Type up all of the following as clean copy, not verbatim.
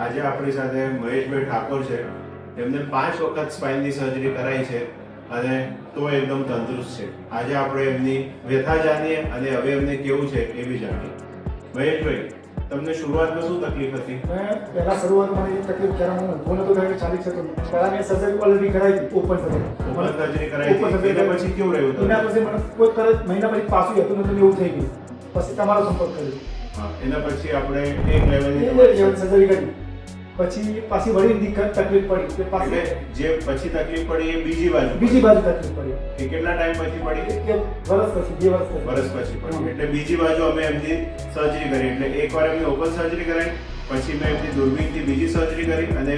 આજે આપણી સાથે મહેશભાઈ ઠાકોર છે. એમને 5 વખત સ્પાઇનની સર્જરી કરાઈ છે અને તો એકદમ તંદુરસ્ત છે. આજે આપણે એમની વ્યથા જાણીએ અને હવે એમને કેવું છે એ બી જાણીએ. મહેશભાઈ, તમને શરૂઆતમાં શું તકલીફ હતી? પહેલા શરૂઆતમાં એ તકલીફ ત્યારે હું ઊભો નતો થયો, ચાલી શકતો. પહેલા મેં સર્જરી ઓલરેડી કરાવી હતી, ઓપન સર્જરી. ઓપન સર્જરી કરાઈ હતી. એના પછી કેવું રહ્યું હતું? એના પછી મને કોઈ તરત મહિના પછી પાછું હતું નતું એવું થઈ ગયું. પછી તમારો સંપર્ક કર્યો. હા, એના પછી આપણે એક લેવલની સર્જરી કરી. પછી પાછી વળી તકલીફ પડી કે પાછી જે પછી તકલીફ પડી એ બીજી બાજુ તકલીફ પડી. એ કેટલા ટાઈમ પછી પડી? કે વર્ષ પછી 2 વર્ષ પછી પડી. એટલે બીજી બાજુ અમે એમની સર્જરી કરી. એટલે એકવાર એમની ઓપન સર્જરી કરાઈ, પછી મેં એમની દૂરબીનથી બીજી સર્જરી કરી અને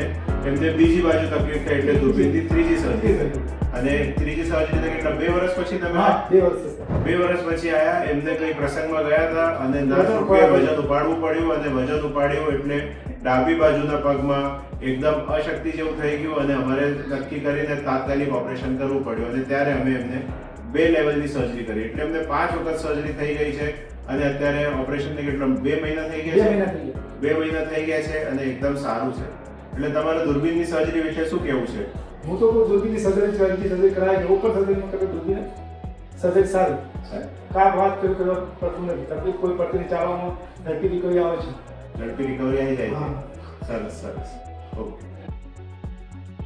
એમને બીજી બાજુ તકલીફ થઈ એટલે દૂરબીનથી ત્રીજી સર્જરી કરી. અને ત્રીજી સર્જરી થઈ એટલે 2 વર્ષ પછી તમે 2 વર્ષ પછી આયા. એમને કઈ પ્રસંગમાં ગયા હતા અને વજન ઉપાડવું પડ્યું અને વજન ઉપાડ્યું એટલે ડાબી બાજુના પગમાં એકદમ અશક્તિ જેવું થઈ ગયું અને અમારે નક્કી કરીને તાત્કાલિક ઓપરેશન કરવું પડ્યું અને ત્યારે અમે એમને 2 લેવલની સર્જરી કરી. એટલે એમને 5 વખત સર્જરી થઈ ગઈ છે અને અત્યારે ઓપરેશનને કેટલો 2 મહિના થઈ ગયા છે? 2 મહિના થઈ ગયા છે અને એકદમ સારું છે. એટલે તમારે દૂરબીનની સર્જરી વિશે શું કહેવું છે? હું તો દૂરબીનની સર્જરી કરાય કે ઓપન સર્જરીમાં કરે દૂરબીન સર્જરી સારી. કાંઈ વાત કરવા પડતું નથી. તકલીફ કોઈ પડતી નહીં. ચાલવામાં ઝડપી રિકવરી આવે છે. ઝડપી રિકવરી આવી જાય છે. સરસ. ઓકે.